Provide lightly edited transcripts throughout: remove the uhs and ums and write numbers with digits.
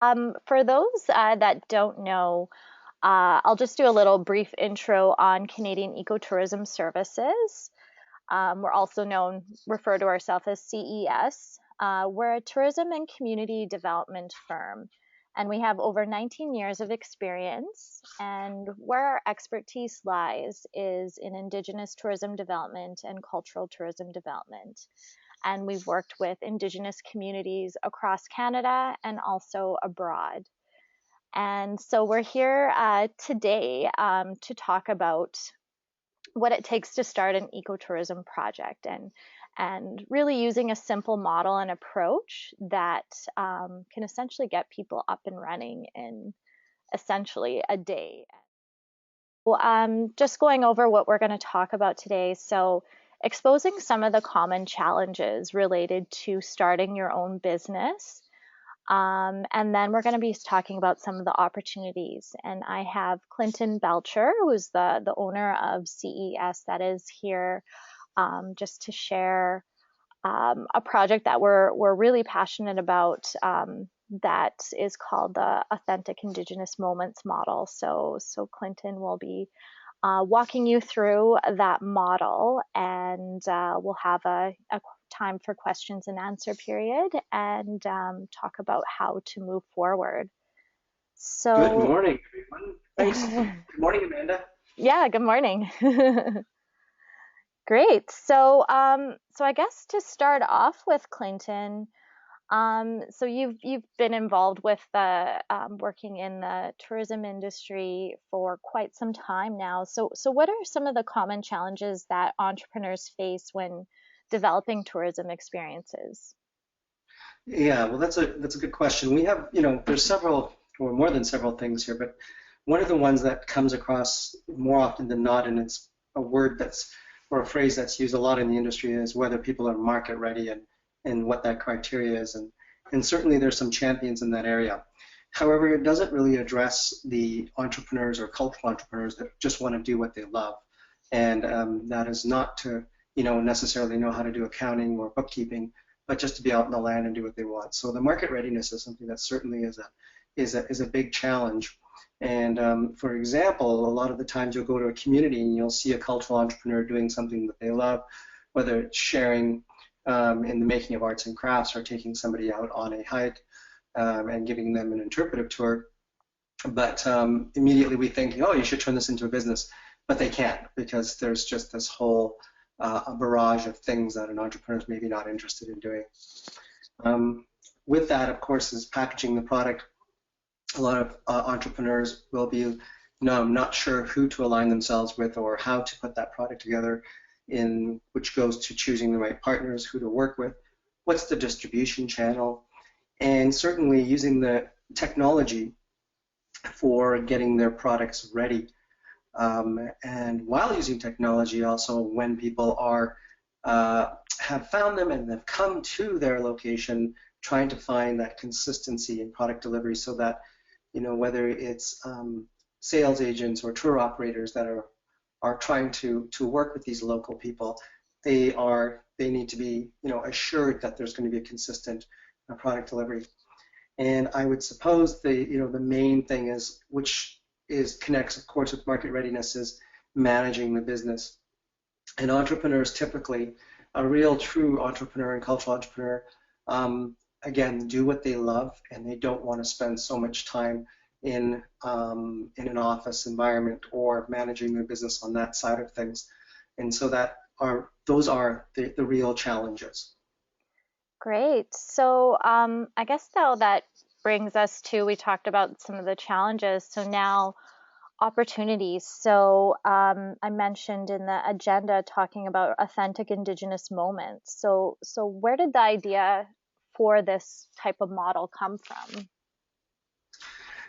For those that don't know, I'll just do a little brief intro on Canadian Ecotourism Services. We're also refer to ourselves as CES. We're a tourism and community development firm, and we have over 19 years of experience. And where our expertise lies is in Indigenous tourism development and cultural tourism development. And we've worked with Indigenous communities across Canada and also abroad. And so we're here today to talk about what it takes to start an ecotourism project and really using a simple model and approach that can essentially get people up and running in essentially a day. Well, just going over what we're going to talk about today. So, exposing some of the common challenges related to starting your own business. And then we're going to be talking about some of the opportunities. And I have Clinton Belcher, who's the owner of CES, that is here just to share a project that we're really passionate about that is called the Authentic Indigenous Moments model. So Clinton will be walking you through that model, and we'll have a time for questions and answer period and talk about how to move forward. Good So, morning, everyone. Thanks. Good morning, Amanda. yeah, good morning. Great. So I guess to start off with, Clinton, so you've been involved with the working in the tourism industry for quite some time now. So what are some of the common challenges that entrepreneurs face when developing tourism experiences? Yeah, well, that's a good question. We have, there's several or more than several things here, but one of the ones that comes across more often than not, and it's a word that's or a phrase that's used a lot in the industry, is whether people are market ready and what that criteria is, and certainly there's some champions in that area. However, it doesn't really address the entrepreneurs or cultural entrepreneurs that just want to do what they love, and that is not to necessarily know how to do accounting or bookkeeping, but just to be out in the land and do what they want. So the market readiness is something that certainly is a big challenge. And for example, a lot of the times you'll go to a community and you'll see a cultural entrepreneur doing something that they love, whether it's sharing in the making of arts and crafts or taking somebody out on a hike and giving them an interpretive tour. But immediately we think, oh, you should turn this into a business, but they can't because there's just this whole a barrage of things that an entrepreneur is maybe not interested in doing. With that, of course, is packaging the product. A lot of entrepreneurs will be, I'm not sure who to align themselves with or how to put that product together, in which goes to choosing the right partners, who to work with, what's the distribution channel, and certainly using the technology for getting their products ready. And while using technology, also when people are have found them and have come to their location, trying to find that consistency in product delivery, so that whether it's sales agents or tour operators that are trying to work with these local people, they need to be assured that there's going to be a consistent product delivery. And I would suppose the main thing is, which is connects of course with market readiness, is managing the business. And entrepreneurs typically, a real true entrepreneur and cultural entrepreneur, again, do what they love, and they don't want to spend so much time in an office environment or managing their business on that side of things. And so those are the real challenges. Great. So I guess though that brings us to, we talked about some of the challenges. So now opportunities. So I mentioned in the agenda talking about authentic Indigenous moments. So where did the idea for this type of model come from?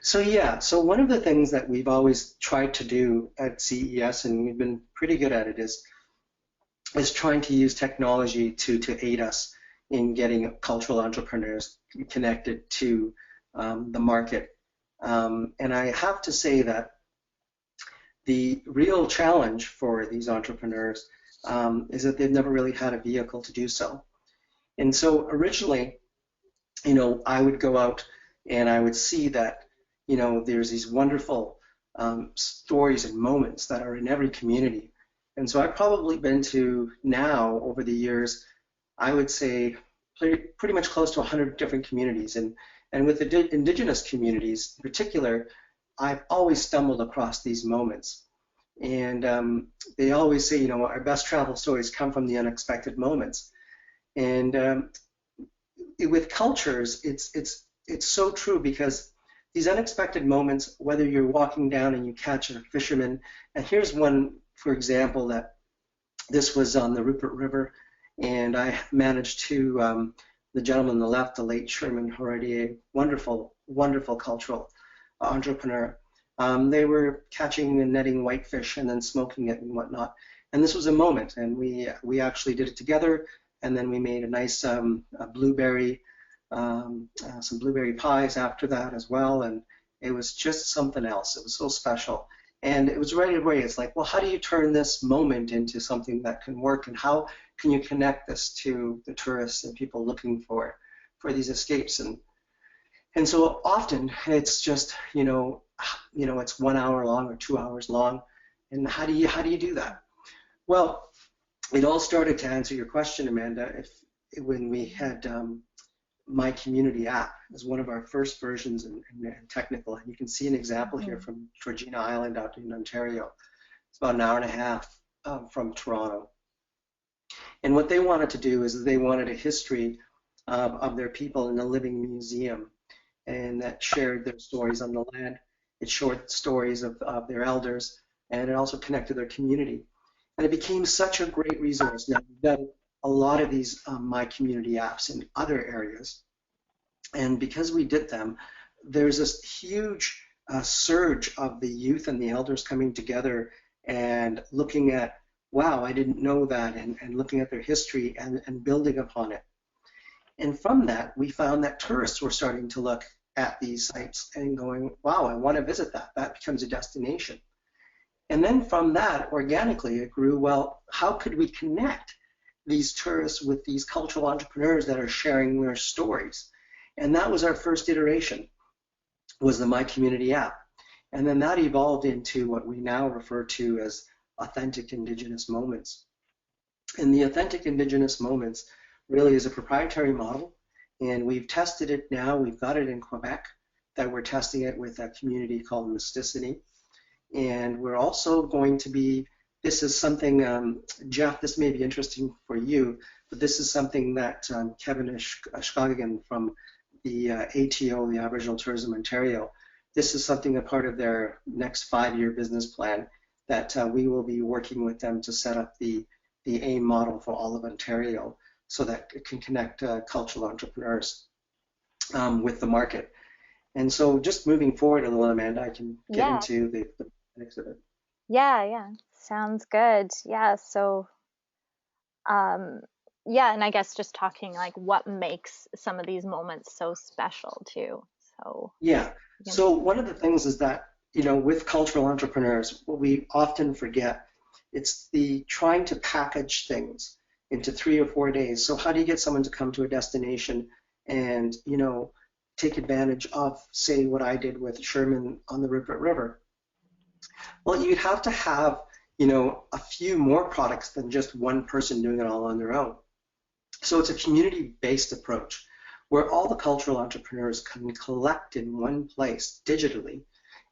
So yeah, so one of the things that we've always tried to do at CES, and we've been pretty good at it, is trying to use technology to aid us in getting cultural entrepreneurs connected to the market. And I have to say that the real challenge for these entrepreneurs is that they've never really had a vehicle to do so. And so originally, I would go out and I would see that, there's these wonderful stories and moments that are in every community. And so I've probably been to now over the years, I would say pretty much close to 100 different communities. And with the Indigenous communities in particular, I've always stumbled across these moments. And they always say, our best travel stories come from the unexpected moments. And with cultures, it's so true because these unexpected moments, whether you're walking down and you catch a fisherman, and here's one, for example, that this was on the Rupert River, and I managed to, the gentleman on the left, the late Sherman Horadier, wonderful, wonderful cultural entrepreneur. They were catching and netting whitefish and then smoking it and whatnot. And this was a moment, and we actually did it together, and then we made a nice blueberry, some blueberry pies after that as well, and it was just something else. It was so special. And it was right away, it's like, well, how do you turn this moment into something that can work, and how can you connect this to the tourists and people looking for these escapes? And so often it's just, it's 1 hour long or 2 hours long. And how do you do that? Well, it all started, to answer your question, Amanda, when we had My Community app as one of our first versions and technical. And you can see an example here from Georgina Island out in Ontario. It's about an hour and a half from Toronto. And what they wanted to do is they wanted a history of their people in a living museum, and that shared their stories on the land. It showed stories of their elders, and it also connected their community. And it became such a great resource. Now, we've done a lot of these My Community apps in other areas. And because we did them, there's this huge surge of the youth and the elders coming together and looking at, wow, I didn't know that, and looking at their history and building upon it. And from that, we found that tourists were starting to look at these sites and going, wow, I want to visit that. That becomes a destination. And then from that, organically, it grew, well, how could we connect these tourists with these cultural entrepreneurs that are sharing their stories? And that was our first iteration, was the My Community app. And then that evolved into what we now refer to as authentic Indigenous moments. And the authentic Indigenous moments really is a proprietary model, and we've tested it now. We've got it in Quebec, that we're testing it with a community called Mysticity. And we're also going to be, this is something, Jeff, this may be interesting for you, but this is something that Kevin Ashkogian from the ATO, the Aboriginal Tourism Ontario, this is something a part of their next 5-year business plan that we will be working with them to set up the AIM model for all of Ontario so that it can connect cultural entrepreneurs with the market. And so just moving forward a little, Amanda, I can get into the mechanics of it. Yeah. Sounds good. Yeah. So, yeah, and I guess just talking like what makes some of these moments so special too. So, Yeah. So one of the things is that, with cultural entrepreneurs, what we often forget, it's the trying to package things into 3 or 4 days. So how do you get someone to come to a destination and, take advantage of, say, what I did with Sherman on the Rupert River? Well, you'd have to have, a few more products than just one person doing it all on their own. So it's a community-based approach where all the cultural entrepreneurs can collect in one place, digitally,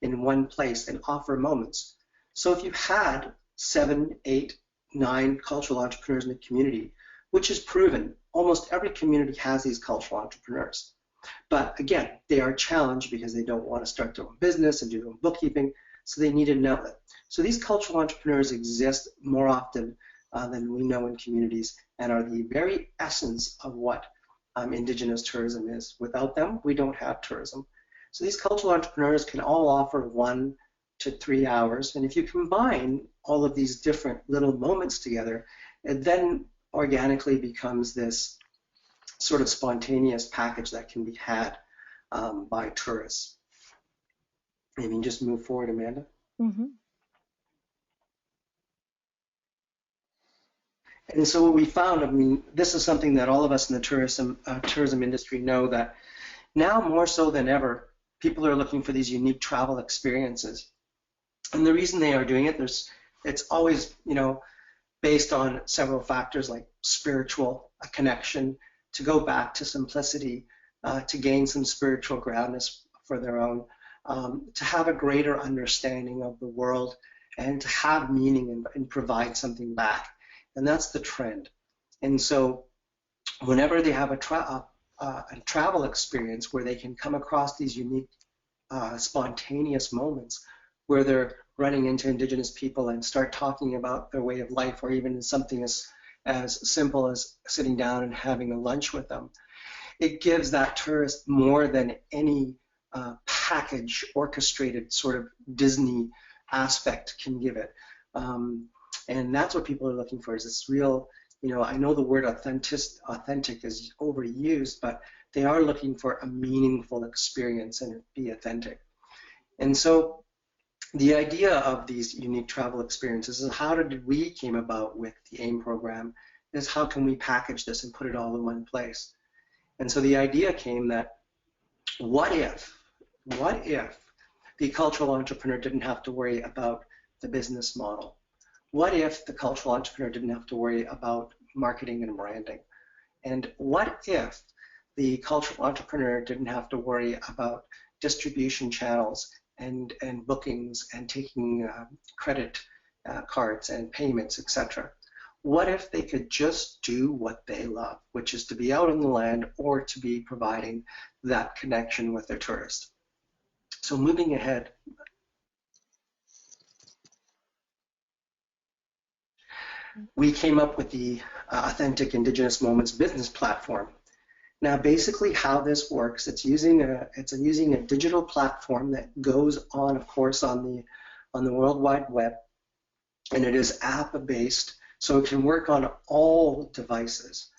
in one place, and offer moments. So if you had 7, 8, 9 cultural entrepreneurs in the community, which is proven, almost every community has these cultural entrepreneurs. But again, they are challenged because they don't want to start their own business and do their own bookkeeping, so they need an outlet. So these cultural entrepreneurs exist more often than we know in communities and are the very essence of what Indigenous tourism is. Without them, we don't have tourism. So these cultural entrepreneurs can all offer 1 to 3 hours, and if you combine all of these different little moments together, it then organically becomes this sort of spontaneous package that can be had by tourists. Maybe just move forward, Amanda. mm-hmm. And so what we found, this is something that all of us in the tourism industry know, that Now more so than ever, people are looking for these unique travel experiences. And the reason they are doing it, it's always, based on several factors like spiritual, a connection, to go back to simplicity, to gain some spiritual groundness for their own, to have a greater understanding of the world, and to have meaning and provide something back. And that's the trend. And so whenever they have a travel experience where they can come across these unique, spontaneous moments where they're running into Indigenous people and start talking about their way of life, or even something as simple as sitting down and having a lunch with them, it gives that tourist more than any package orchestrated sort of Disney aspect can give it. And that's what people are looking for, is this real, I know the word authentic is overused, but they are looking for a meaningful experience and be authentic. And so the idea of these unique travel experiences is how did we came about with the AIM program, is how can we package this and put it all in one place. And so the idea came that what if the cultural entrepreneur didn't have to worry about the business model? What if the cultural entrepreneur didn't have to worry about marketing and branding? And what if the cultural entrepreneur didn't have to worry about distribution channels and bookings and taking credit cards and payments, etc.? What if they could just do what they love, which is to be out on the land or to be providing that connection with their tourist? So moving ahead, we came up with the Authentic Indigenous Moments business platform. Now, basically how this works, it's using a digital platform that goes on, of course, on the World Wide Web, and it is app-based, so it can work on all devices.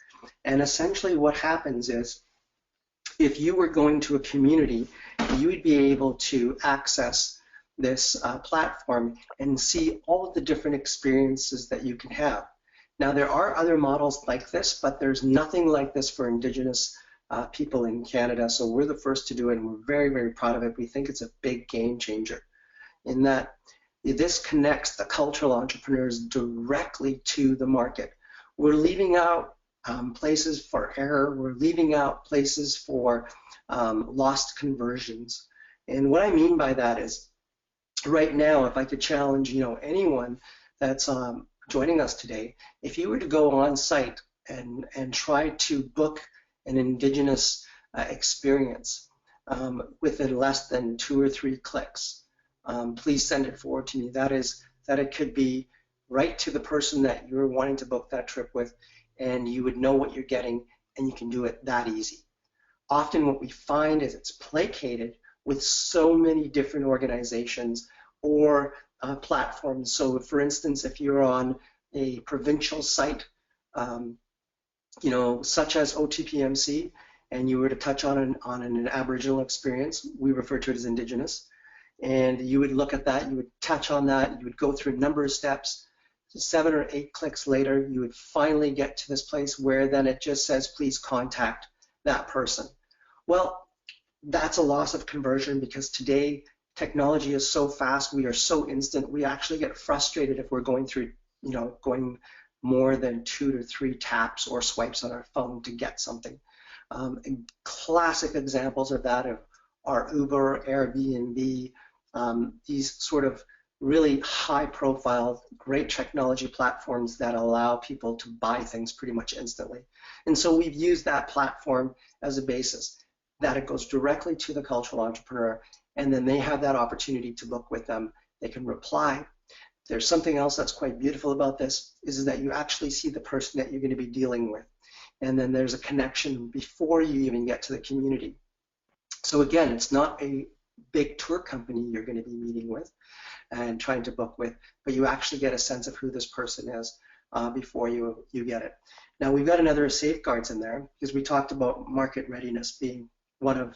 And essentially what happens is, if you were going to a community, you would be able to access this platform and see all of the different experiences that you can have. Now, there are other models like this, but there's nothing like this for Indigenous people in Canada, so we're the first to do it, and we're very, very proud of it. We think it's a big game changer in that this connects the cultural entrepreneurs directly to the market. We're leaving out places for error. We're leaving out places for lost conversions. And what I mean by that is, right now, if I could challenge anyone that's joining us today, if you were to go on site and try to book an Indigenous experience within less than 2 or 3 clicks, please send it forward to me. That is, that it could be right to the person that you're wanting to book that trip with, and you would know what you're getting, and you can do it that easy. Often what we find is it's placated with so many different organizations or platforms. So for instance, if you're on a provincial site, such as OTPMC, and you were to touch on an Aboriginal experience, we refer to it as Indigenous, and you would look at that, you would touch on that, you would go through a number of steps. 7 or 8 clicks later, you would finally get to this place where then it just says, please contact that person. Well, that's a loss of conversion, because today technology is so fast, we are so instant, we actually get frustrated if we're going through, going more than 2 to 3 taps or swipes on our phone to get something. And classic examples of that are Uber, Airbnb, these sort of really high profile, great technology platforms that allow people to buy things pretty much instantly. And so we've used that platform as a basis, that it goes directly to the cultural entrepreneur, and then they have that opportunity to book with them. They can reply. There's something else that's quite beautiful about this, is that you actually see the person that you're going to be dealing with. And then there's a connection before you even get to the community. So again, it's not a big tour company you're going to be meeting with and trying to book with, but you actually get a sense of who this person is before you get it. Now, we've got another safeguards in there, because we talked about market readiness being one of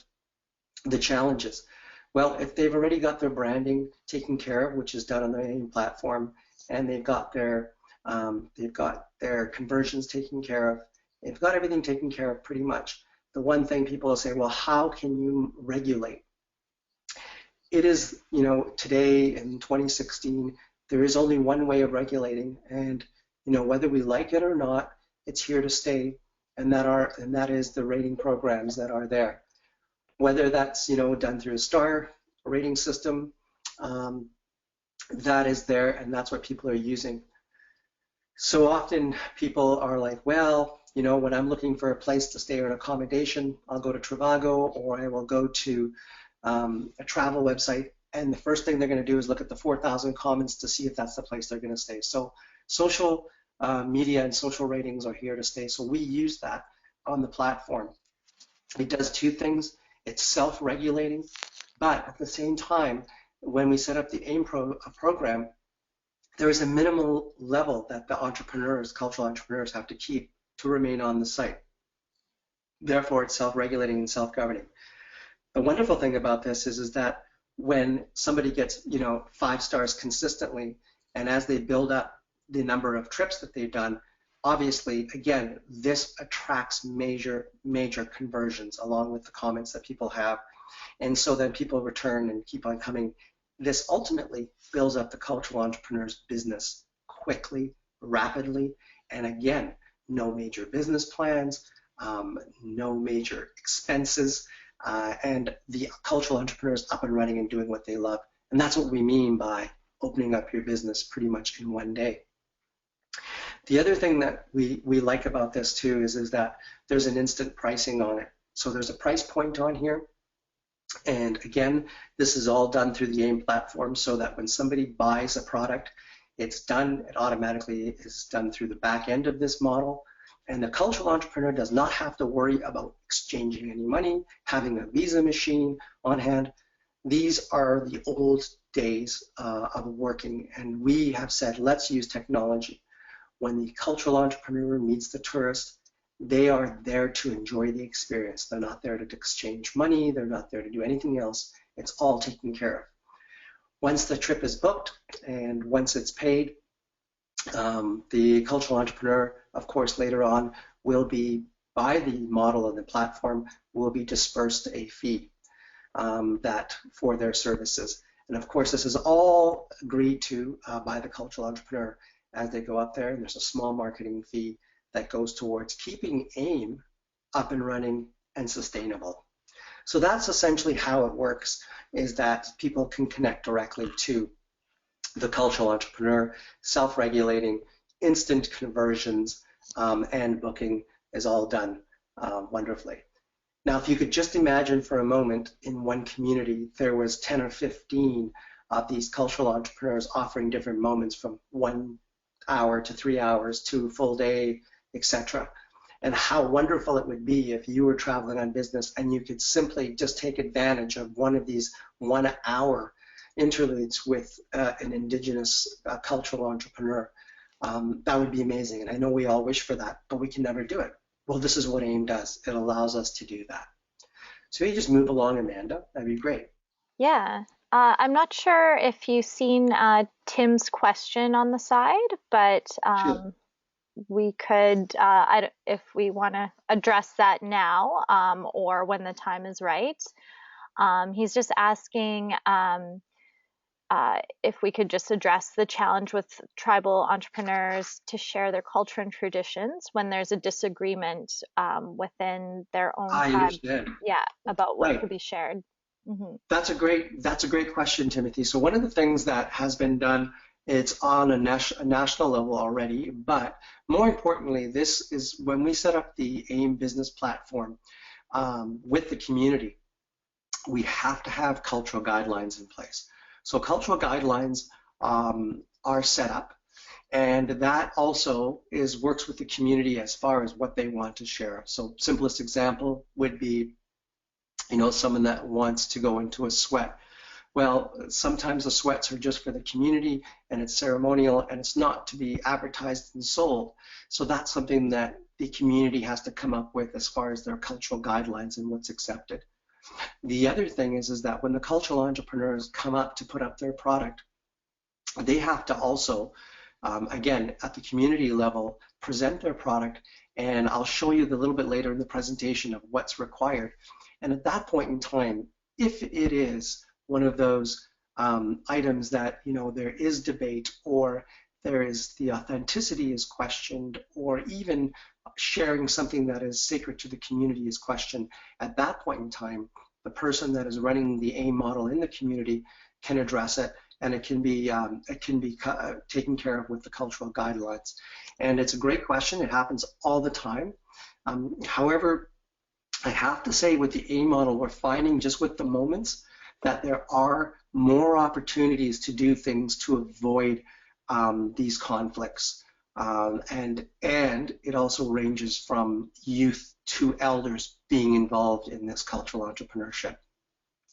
the challenges. Well, if they've already got their branding taken care of, which is done on the AIM platform, and they've got their conversions taken care of, they've got everything taken care of pretty much, the one thing people will say, well, how can you regulate? It is, today in 2016, there is only one way of regulating, and whether we like it or not, it's here to stay, and that is the rating programs that are there. Whether that's done through a star rating system, that is there, and that's what people are using. So often people are like, well, when I'm looking for a place to stay or an accommodation, I'll go to Trivago, or I will go to a travel website, and the first thing they're going to do is look at the 4,000 comments to see if that's the place they're going to stay. So social media and social ratings are here to stay. So we use that on the platform. It does two things. It's self-regulating, but at the same time, when we set up the AIM program, there is a minimal level that the entrepreneurs, cultural entrepreneurs, have to keep to remain on the site. Therefore, it's self-regulating and self-governing. The wonderful thing about this is that when somebody gets 5 stars consistently, and as they build up the number of trips that they've done, obviously, again, this attracts major conversions along with the comments that people have, and so then people return and keep on coming. This ultimately builds up the cultural entrepreneur's business quickly, rapidly, and again, no major business plans, no major expenses, and the cultural entrepreneurs up and running and doing what they love. And that's what we mean by opening up your business pretty much in one day. The other thing that we like about this too is that there's an instant pricing on it. So there's a price point on here. And again, this is all done through the AIM platform, so that when somebody buys a product, it's done, it automatically is done through the back end of this model. And the cultural entrepreneur does not have to worry about exchanging any money, having a Visa machine on hand. These are the old days of working, and we have said, let's use technology. When the cultural entrepreneur meets the tourist, they are there to enjoy the experience. They're not there to exchange money. They're not there to do anything else. It's all taken care of. Once the trip is booked and once it's paid, the cultural entrepreneur, of course, later on will be, by the model of the platform, will be dispersed a fee that for their services. And of course, this is all agreed to by the cultural entrepreneur as they go up there. And there's a small marketing fee that goes towards keeping AIM up and running and sustainable. So that's essentially how it works, is that people can connect directly to the cultural entrepreneur, self-regulating, instant conversions, and booking is all done wonderfully. Now, if you could just imagine for a moment, in one community, there was 10 or 15 of these cultural entrepreneurs offering different moments from 1 hour to 3 hours to full day, etc. And how wonderful it would be if you were traveling on business and you could simply just take advantage of one of these 1 hour interludes with an Indigenous cultural entrepreneur. That would be amazing. And I know we all wish for that, but we can never do it. Well, this is what AIM does. It allows us to do that. So you just move along, Amanda. That'd be great. Yeah. I'm not sure if you've seen Tim's question on the side, but Sure. we could, if we want to address that now or when the time is right. He's just asking if we could just address the challenge with tribal entrepreneurs to share their culture and traditions when there's a disagreement within their own I tribe. understand. Yeah, about what Right. could be shared. Hmm. That's a great question, Timothy. So one of the things that has been done, it's on a national level already, but more importantly, this is when we set up the AIM business platform with the community, we have to have cultural guidelines in place. So cultural guidelines are set up, and that also works with the community as far as what they want to share. So simplest example would be, someone that wants to go into a sweat. Well, sometimes the sweats are just for the community and it's ceremonial and it's not to be advertised and sold. So that's something that the community has to come up with as far as their cultural guidelines and what's accepted. The other thing is that when the cultural entrepreneurs come up to put up their product, they have to also again, at the community level, present their product, and I'll show you a little bit later in the presentation of what's required. And at that point in time, if it is one of those items that, you know, there is debate, or there is the authenticity is questioned, or even sharing something that is sacred to the community is questioned, at that point in time, the person that is running the AIM model in the community can address it, and it can be taken care of with the cultural guidelines. And it's a great question. It happens all the time. However, I have to say with the AIM model, we're finding just with the moments that there are more opportunities to do things to avoid these conflicts. And it also ranges from youth to elders being involved in this cultural entrepreneurship.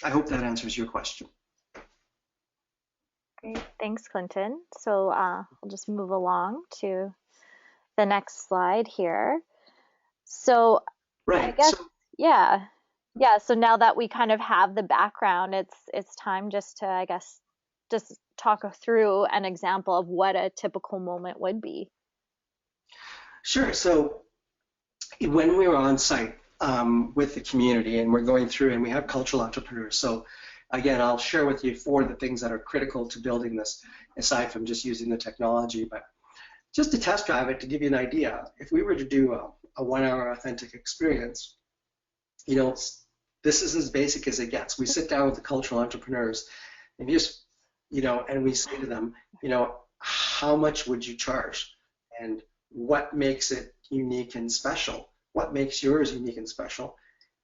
I hope that answers your question. Great, thanks, Clinton. So I'll just move along to the next slide here. So right. I guess, yeah. So now that we kind of have the background, it's time just to, I guess, just talk through an example of what a typical moment would be. Sure. So when we were on site with the community, and we're going through, and we have cultural entrepreneurs. So again, I'll share with you 4 of the things that are critical to building this, aside from just using the technology. But just to test drive it, to give you an idea, if we were to do a 1-hour authentic experience, you know, this is as basic as it gets. We sit down with the cultural entrepreneurs, and just, you know, and we say to them, you know, how much would you charge, and what makes it unique and special? What makes yours unique and special?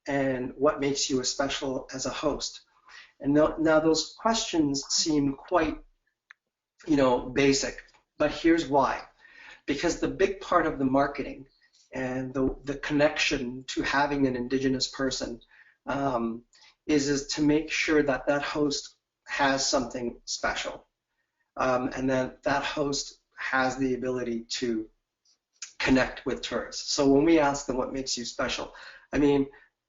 And what makes you special as a host? And now those questions seem quite, you know, basic, but here's why. Because the big part of the marketing and the connection to having an Indigenous person is to make sure that that host has something special, and that host has the ability to connect with tourists. So when we ask them what makes you special, I mean,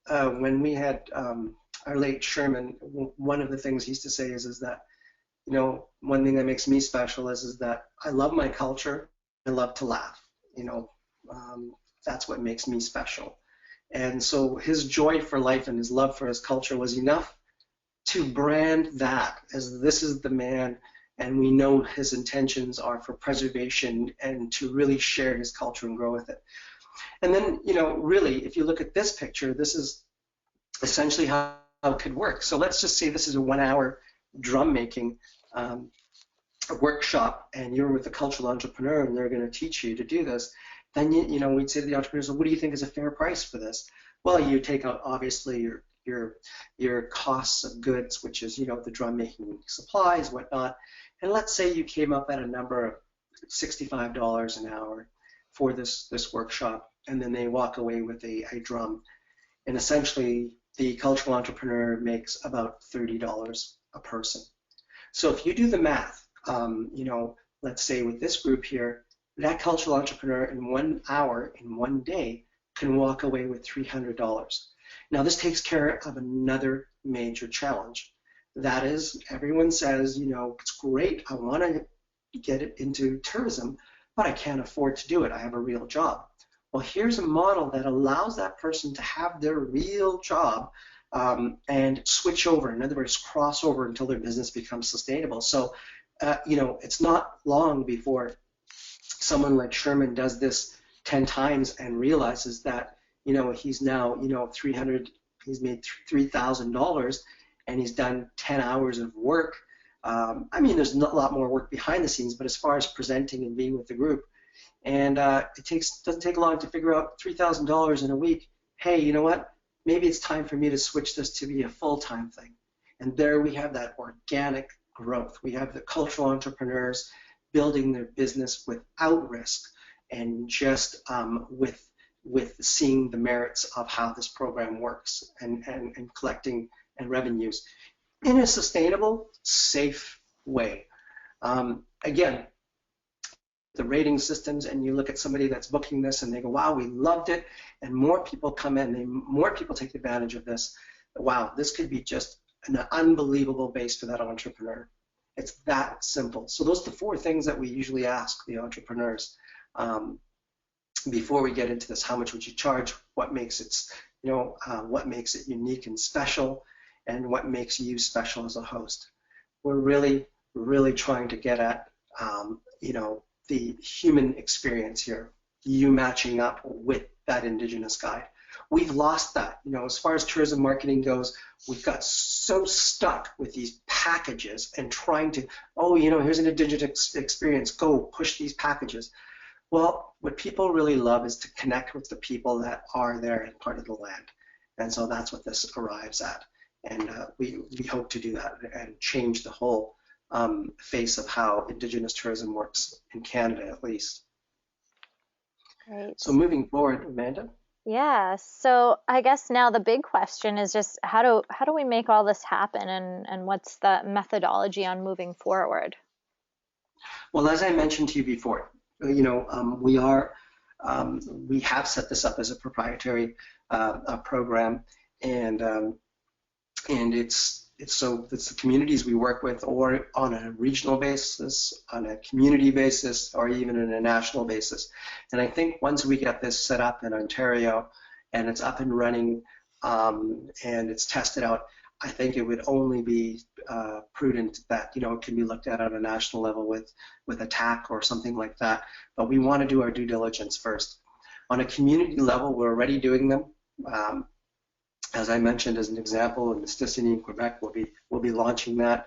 when we had our late Sherman, one of the things he used to say is that, you know, one thing that makes me special is that I love my culture. I love to laugh. You know, that's what makes me special. And so his joy for life and his love for his culture was enough to brand that as this is the man, and we know his intentions are for preservation and to really share his culture and grow with it. And then, you know, really, if you look at this picture, this is essentially how it could work. So let's just say this is a 1-hour drum making workshop, and you're with a cultural entrepreneur and they're going to teach you to do this. Then, you know, we'd say to the entrepreneurs, well, what do you think is a fair price for this? Well, you take out obviously your costs of goods, which is, you know, the drum making supplies, whatnot. And let's say you came up at a number of $65 an hour for this workshop, and then they walk away with a drum. And essentially, the cultural entrepreneur makes about $30 a person. So if you do the math, you know, let's say with this group here, that cultural entrepreneur in 1 hour, in 1 day, can walk away with $300. Now this takes care of another major challenge. That is, everyone says, you know, it's great, I want to get it into tourism, but I can't afford to do it. I have a real job. Well, here's a model that allows that person to have their real job and switch over. In other words, cross over until their business becomes sustainable. So, you know, it's not long before someone like Sherman does this 10 times and realizes that, you know, he's now, you know, he's made $3,000 and he's done 10 hours of work. I mean, there's a lot more work behind the scenes, but as far as presenting and being with the group, and it doesn't take long to figure out $3,000 in a week. Hey, you know what? Maybe it's time for me to switch this to be a full-time thing. And there we have that organic growth. We have the cultural entrepreneurs building their business without risk, and just with seeing the merits of how this program works, and collecting and revenues in a sustainable, safe way. Again, the rating systems, and you look at somebody that's booking this and they go, wow, we loved it, and more people come in, more people take advantage of this. Wow, this could be just an unbelievable base for that entrepreneur. It's that simple. So those are the four things that we usually ask the entrepreneurs before we get into this. How much would you charge? What makes it, what makes it unique and special, and what makes you special as a host? We're really, really trying to get at, the human experience here, you matching up with that Indigenous guide. We've lost that. As far as tourism marketing goes, we've got so stuck with these packages and trying to, here's an Indigenous experience, go push these packages. Well, what people really love is to connect with the people that are there and part of the land. And so that's what this arrives at. And we hope to do that and change the whole face of how Indigenous tourism works in Canada, at least. Great. So moving forward, Amanda? Yeah, so I guess now the big question is just how do we make all this happen, and what's the methodology on moving forward? Well, as I mentioned to you before, we have set this up as a proprietary program, and it's the communities we work with, or on a regional basis, on a community basis, or even on a national basis. And I think once we get this set up in Ontario and it's up and running and it's tested out, I think it would only be prudent that it can be looked at on a national level with a TAC or something like that. But we want to do our due diligence first. On a community level, we're already doing them. As I mentioned, as an example, in Mistissini in Quebec, we'll be launching that.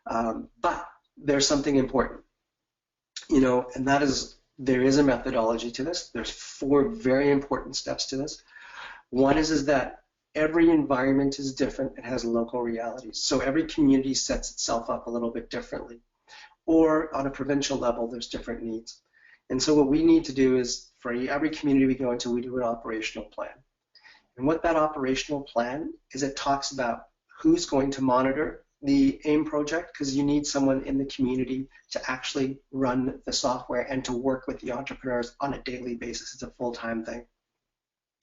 But there's something important, and that is there is a methodology to this. There's 4 very important steps to this. One is that every environment is different and has local realities. So every community sets itself up a little bit differently. Or on a provincial level, there's different needs. And so what we need to do is, for every community we go into, we do an operational plan. And what that operational plan is, it talks about who's going to monitor the AIM project, because you need someone in the community to actually run the software and to work with the entrepreneurs on a daily basis. It's a full-time thing.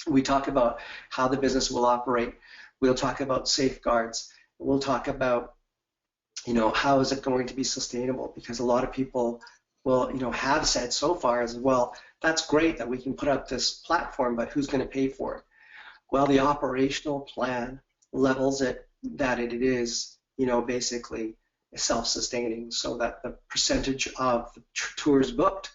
We talk about how the business will operate. We'll talk about safeguards. We'll talk about, how is it going to be sustainable? Because a lot of people will, have said so far as well, that's great that we can put up this platform, but who's going to pay for it? Well, the operational plan levels it that it is, basically self-sustaining, so that the percentage of the tours booked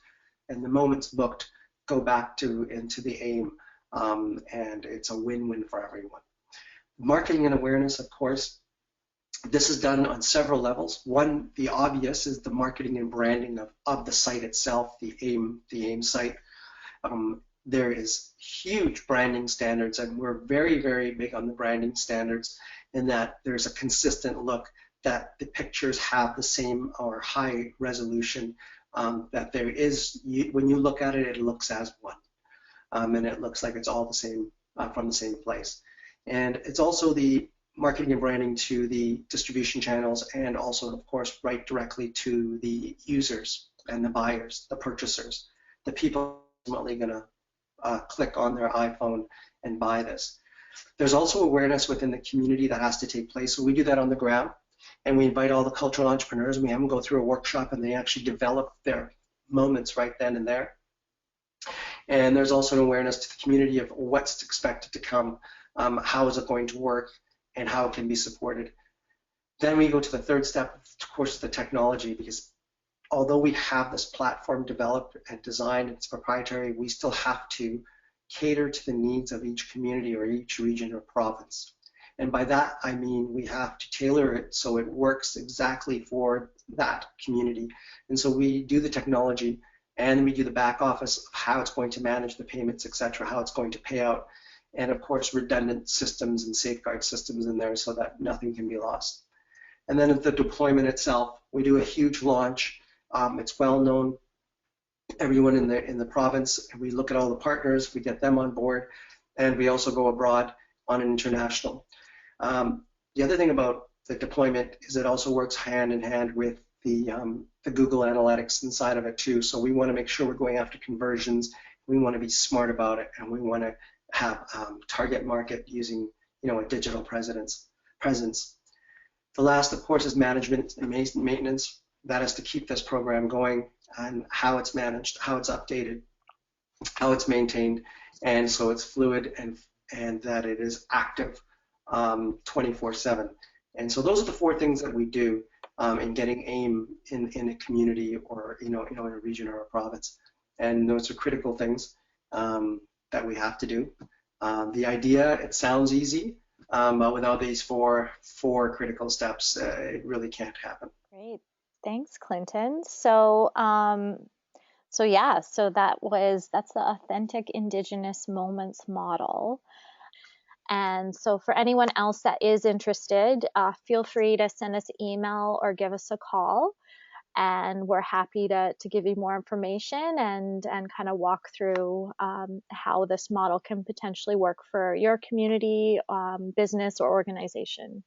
and the moments booked go back into the AIM, and it's a win-win for everyone. Marketing and awareness, of course, this is done on several levels. One, the obvious, is the marketing and branding of the site itself, the AIM site. There is huge branding standards, and we're very, very big on the branding standards, in that there's a consistent look, that the pictures have the same or high resolution, that there is, when you look at it, it looks as one, and it looks like it's all the same, from the same place. And it's also the marketing and branding to the distribution channels, and also, of course, right directly to the users and the buyers, the purchasers, the people ultimately going to click on their iPhone and buy this. There's also awareness within the community that has to take place. So we do that on the ground, and we invite all the cultural entrepreneurs, and we have them go through a workshop, and they actually develop their moments right then and there. And there's also an awareness to the community of what's expected to come, how is it going to work, and how it can be supported. Then we go to the third step, of course, the technology, because although we have this platform developed and designed, it's proprietary, we still have to cater to the needs of each community or each region or province. And by that, I mean we have to tailor it so it works exactly for that community. And so we do the technology, and we do the back office of how it's going to manage the payments, etc., how it's going to pay out, and of course redundant systems and safeguard systems in there so that nothing can be lost. And then at the deployment itself, we do a huge launch. It's well known, everyone in the province. We look at all the partners, we get them on board, and we also go abroad on an international. The other thing about the deployment is it also works hand in hand with the Google Analytics inside of it too. So we want to make sure we're going after conversions. We want to be smart about it, and we want to have target market using a digital presence. The last, of course, is management and maintenance. That is to keep this program going and how it's managed, how it's updated, how it's maintained, and so it's fluid and that it is active 24/7. And so those are the four things that we do in getting AIM in a community or in a region or a province. And those are critical things that we have to do. The idea, it sounds easy, but without these four critical steps, it really can't happen. Great. Thanks, Clinton. So yeah, so that's the authentic Indigenous moments model. And so for anyone else that is interested, feel free to send us an email or give us a call. And we're happy to give you more information and kind of walk through how this model can potentially work for your community, business, or organization.